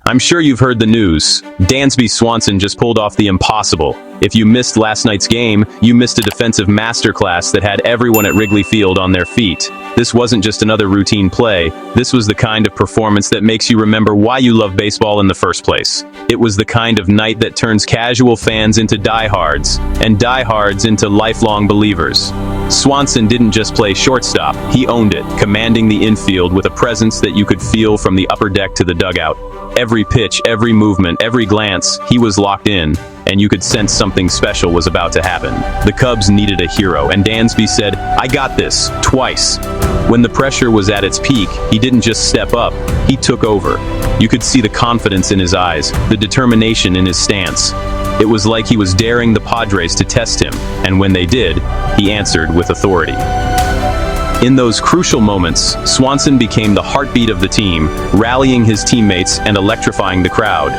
I'm sure you've heard the news. Dansby Swanson just pulled off the impossible. If you missed last night's game, you missed a defensive masterclass that had everyone at Wrigley Field on their feet. This wasn't just another routine play. This was the kind of performance that makes you remember why you love baseball in the first place. It was the kind of night that turns casual fans into diehards, and diehards into lifelong believers. Swanson didn't just play shortstop, he owned it, commanding the infield with a presence that you could feel from the upper deck to the dugout. Every pitch, every movement, every glance, he was locked in, and you could sense something special was about to happen. The Cubs needed a hero, and Dansby said, "I got this," twice. When the pressure was at its peak, he didn't just step up, he took over. You could see the confidence in his eyes, the determination in his stance. It was like he was daring the Padres to test him, and when they did, he answered with authority. In those crucial moments, Swanson became the heartbeat of the team, rallying his teammates and electrifying the crowd.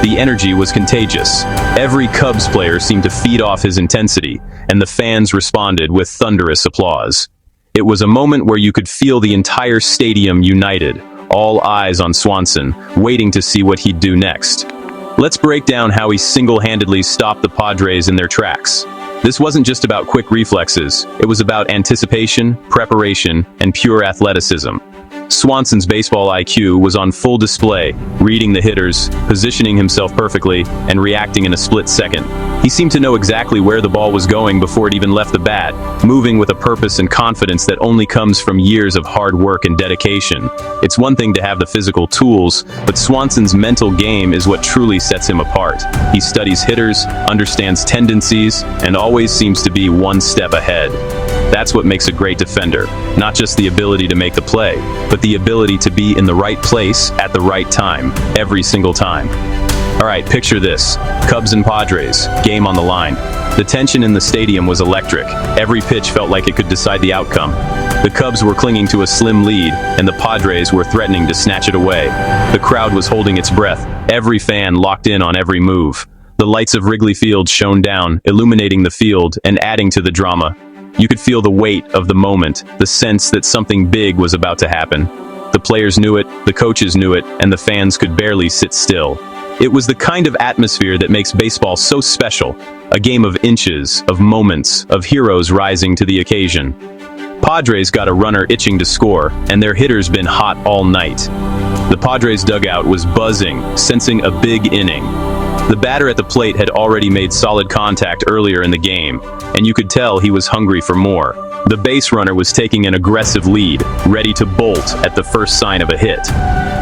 The energy was contagious. Every Cubs player seemed to feed off his intensity, and the fans responded with thunderous applause. It was a moment where you could feel the entire stadium united, all eyes on Swanson, waiting to see what he'd do next. Let's break down how he single-handedly stopped the Padres in their tracks. This wasn't just about quick reflexes, it was about anticipation, preparation, and pure athleticism. Swanson's baseball IQ was on full display, reading the hitters, positioning himself perfectly, and reacting in a split second. He seemed to know exactly where the ball was going before it even left the bat, moving with a purpose and confidence that only comes from years of hard work and dedication. It's one thing to have the physical tools, but Swanson's mental game is what truly sets him apart. He studies hitters, understands tendencies, and always seems to be one step ahead. That's what makes a great defender, not just the ability to make the play, but the ability to be in the right place at the right time, every single time. Alright, picture this. Cubs and Padres, game on the line. The tension in the stadium was electric. Every pitch felt like it could decide the outcome. The Cubs were clinging to a slim lead, and the Padres were threatening to snatch it away. The crowd was holding its breath, every fan locked in on every move. The lights of Wrigley Field shone down, illuminating the field and adding to the drama. You could feel the weight of the moment, the sense that something big was about to happen. The players knew it, the coaches knew it, and the fans could barely sit still. It was the kind of atmosphere that makes baseball so special, a game of inches, of moments, of heroes rising to the occasion. Padres got a runner itching to score, and their hitter's been hot all night. The Padres dugout was buzzing, sensing a big inning. The batter at the plate had already made solid contact earlier in the game, and you could tell he was hungry for more. The base runner was taking an aggressive lead, ready to bolt at the first sign of a hit.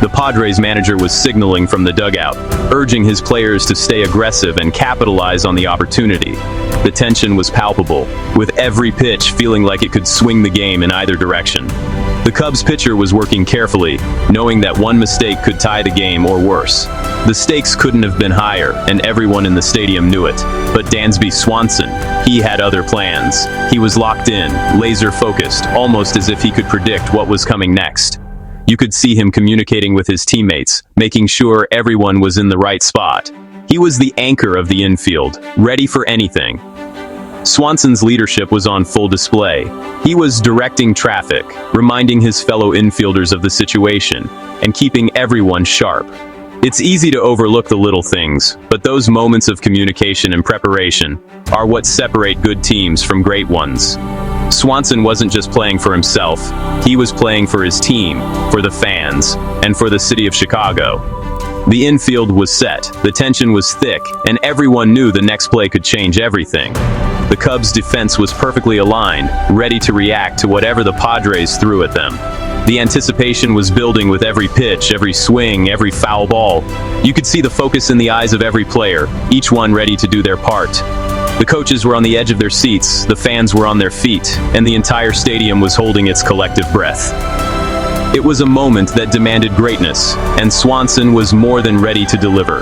The Padres manager was signaling from the dugout, urging his players to stay aggressive and capitalize on the opportunity. The tension was palpable, with every pitch feeling like it could swing the game in either direction. The Cubs pitcher was working carefully, knowing that one mistake could tie the game or worse. The stakes couldn't have been higher, and everyone in the stadium knew it. But Dansby Swanson, he had other plans. He was locked in, laser-focused, almost as if he could predict what was coming next. You could see him communicating with his teammates, making sure everyone was in the right spot. He was the anchor of the infield, ready for anything. Swanson's leadership was on full display. He was directing traffic, reminding his fellow infielders of the situation, and keeping everyone sharp. It's easy to overlook the little things, but those moments of communication and preparation are what separate good teams from great ones. Swanson wasn't just playing for himself, he was playing for his team, for the fans, and for the city of Chicago. The infield was set, the tension was thick, and everyone knew the next play could change everything. The Cubs' defense was perfectly aligned, ready to react to whatever the Padres threw at them. The anticipation was building with every pitch, every swing, every foul ball. You could see the focus in the eyes of every player, each one ready to do their part. The coaches were on the edge of their seats, the fans were on their feet, and the entire stadium was holding its collective breath. It was a moment that demanded greatness, and Swanson was more than ready to deliver.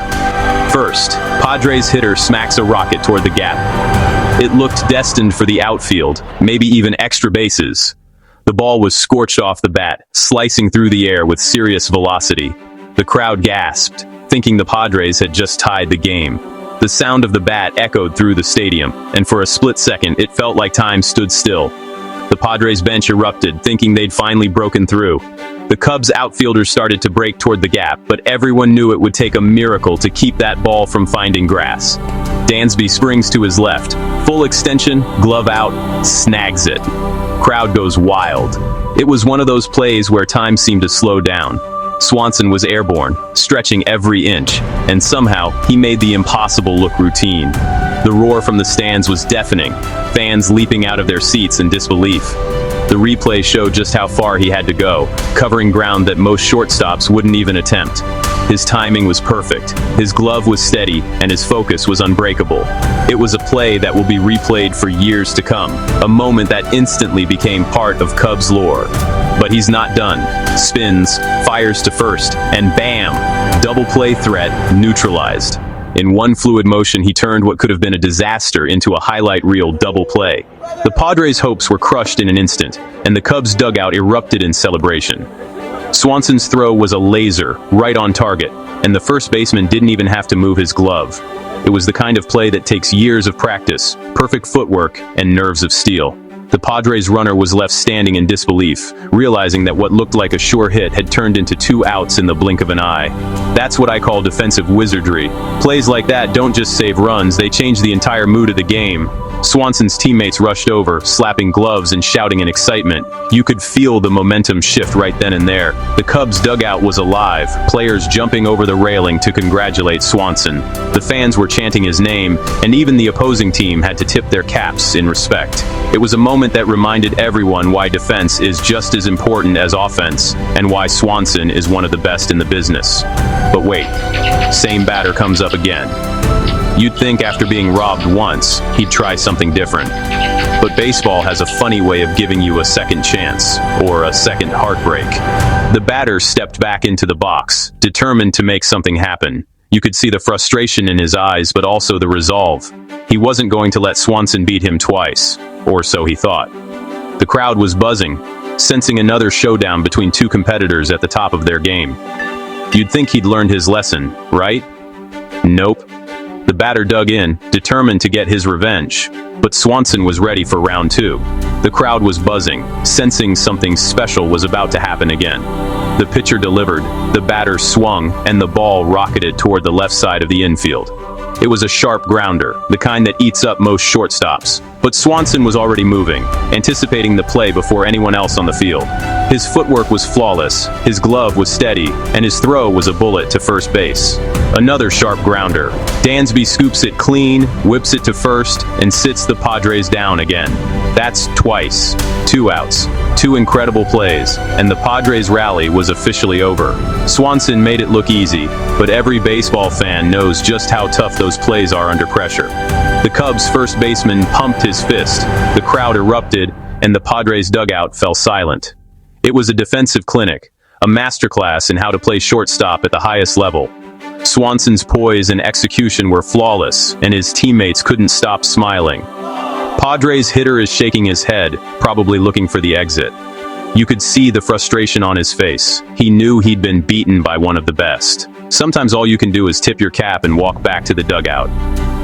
First, Padres hitter smacks a rocket toward the gap. It looked destined for the outfield, maybe even extra bases. The ball was scorched off the bat, slicing through the air with serious velocity. The crowd gasped, thinking the Padres had just tied the game. The sound of the bat echoed through the stadium, and for a split second it felt like time stood still. The Padres bench erupted, thinking they'd finally broken through. The Cubs outfielders started to break toward the gap, but everyone knew it would take a miracle to keep that ball from finding grass. Dansby springs to his left. Full extension, glove out, snags it. Crowd goes wild. It was one of those plays where time seemed to slow down. Swanson was airborne, stretching every inch, and somehow he made the impossible look routine. The roar from the stands was deafening, fans leaping out of their seats in disbelief. The replay showed just how far he had to go, covering ground that most shortstops wouldn't even attempt. His timing was perfect, his glove was steady, and his focus was unbreakable. It was a play that will be replayed for years to come, a moment that instantly became part of Cubs lore. But he's not done. Spins, fires to first, and bam! Double play threat neutralized. In one fluid motion, he turned what could have been a disaster into a highlight reel double play. The Padres' hopes were crushed in an instant, and the Cubs' dugout erupted in celebration. Swanson's throw was a laser, right on target, and the first baseman didn't even have to move his glove. It was the kind of play that takes years of practice, perfect footwork, and nerves of steel. The Padres runner was left standing in disbelief, realizing that what looked like a sure hit had turned into 2 outs in the blink of an eye. That's what I call defensive wizardry. Plays like that don't just save runs, they change the entire mood of the game. Swanson's teammates rushed over, slapping gloves and shouting in excitement. You could feel the momentum shift right then and there. The Cubs' dugout was alive, players jumping over the railing to congratulate Swanson. The fans were chanting his name, and even the opposing team had to tip their caps in respect. It was a moment that reminded everyone why defense is just as important as offense, and why Swanson is one of the best in the business. But wait, same batter comes up again. You'd think after being robbed once, he'd try something different. But baseball has a funny way of giving you a second chance, or a second heartbreak. The batter stepped back into the box, determined to make something happen. You could see the frustration in his eyes, but also the resolve. He wasn't going to let Swanson beat him twice, or so he thought. The crowd was buzzing, sensing another showdown between two competitors at the top of their game. You'd think he'd learned his lesson, right? Nope. The batter dug in, determined to get his revenge. But Swanson was ready for round 2. The crowd was buzzing, sensing something special was about to happen again. The pitcher delivered, the batter swung, and the ball rocketed toward the left side of the infield. It was a sharp grounder, the kind that eats up most shortstops. But Swanson was already moving, anticipating the play before anyone else on the field. His footwork was flawless, his glove was steady, and his throw was a bullet to first base. Another sharp grounder. Dansby scoops it clean, whips it to first, and sits the Padres down again. That's twice. 2 outs. 2 incredible plays, and the Padres' rally was officially over. Swanson made it look easy, but every baseball fan knows just how tough those plays are under pressure. The Cubs' first baseman pumped his fist, the crowd erupted, and the Padres' dugout fell silent. It was a defensive clinic, a masterclass in how to play shortstop at the highest level. Swanson's poise and execution were flawless, and his teammates couldn't stop smiling. Padres hitter is shaking his head, probably looking for the exit. You could see the frustration on his face. He knew he'd been beaten by one of the best. Sometimes all you can do is tip your cap and walk back to the dugout.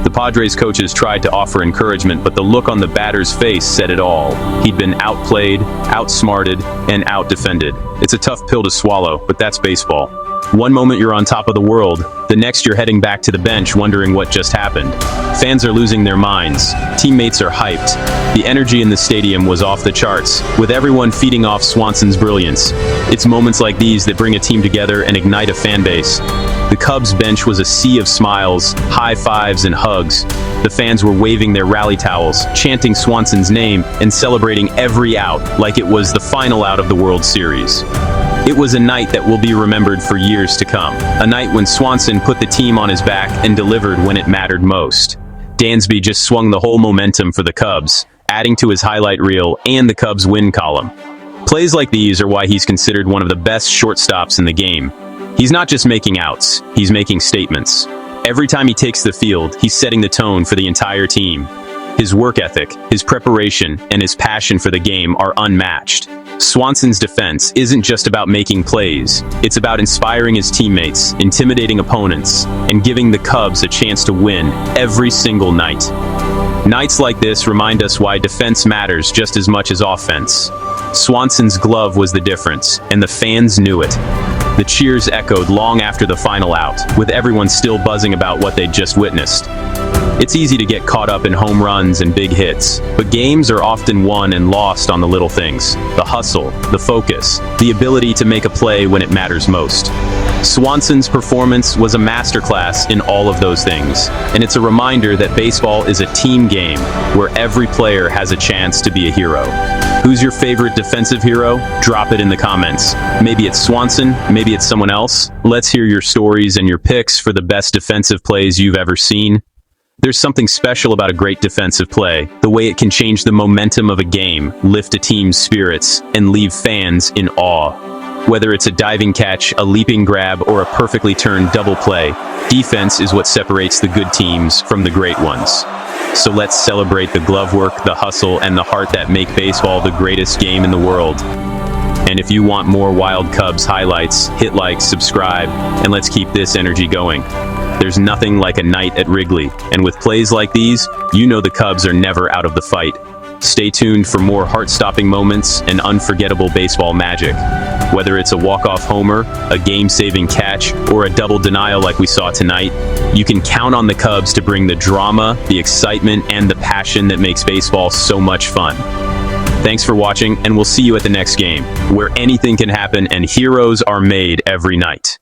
The Padres coaches tried to offer encouragement, but the look on the batter's face said it all. He'd been outplayed, outsmarted, and outdefended. It's a tough pill to swallow, but that's baseball. One moment you're on top of the world, the next you're heading back to the bench wondering what just happened. Fans are losing their minds. Teammates are hyped. The energy in the stadium was off the charts, with everyone feeding off Swanson's brilliance. It's moments like these that bring a team together and ignite a fan base. The Cubs bench was a sea of smiles, high fives, and hugs. The fans were waving their rally towels, chanting Swanson's name, and celebrating every out like it was the final out of the World Series. It was a night that will be remembered for years to come. A night when Swanson put the team on his back and delivered when it mattered most. Dansby just swung the whole momentum for the Cubs, adding to his highlight reel and the Cubs' win column. Plays like these are why he's considered one of the best shortstops in the game. He's not just making outs, he's making statements. Every time he takes the field, he's setting the tone for the entire team. His work ethic, his preparation, and his passion for the game are unmatched. Swanson's defense isn't just about making plays, it's about inspiring his teammates, intimidating opponents, and giving the Cubs a chance to win every single night. Nights like this remind us why defense matters just as much as offense. Swanson's glove was the difference, and the fans knew it. The cheers echoed long after the final out, with everyone still buzzing about what they'd just witnessed. It's easy to get caught up in home runs and big hits, but games are often won and lost on the little things: the hustle, the focus, the ability to make a play when it matters most. Swanson's performance was a masterclass in all of those things, and it's a reminder that baseball is a team game where every player has a chance to be a hero. Who's your favorite defensive hero? Drop it in the comments. Maybe it's Swanson, maybe it's someone else. Let's hear your stories and your picks for the best defensive plays you've ever seen. There's something special about a great defensive play, the way it can change the momentum of a game, lift a team's spirits, and leave fans in awe. Whether it's a diving catch, a leaping grab, or a perfectly turned double play, defense is what separates the good teams from the great ones. So let's celebrate the glove work, the hustle, and the heart that make baseball the greatest game in the world. And if you want more Wild Cubs highlights, hit like, subscribe, and let's keep this energy going. There's nothing like a night at Wrigley, and with plays like these, you know the Cubs are never out of the fight. Stay tuned for more heart-stopping moments and unforgettable baseball magic. Whether it's a walk-off homer, a game-saving catch, or a double denial like we saw tonight, you can count on the Cubs to bring the drama, the excitement, and the passion that makes baseball so much fun. Thanks for watching, and we'll see you at the next game, where anything can happen and heroes are made every night.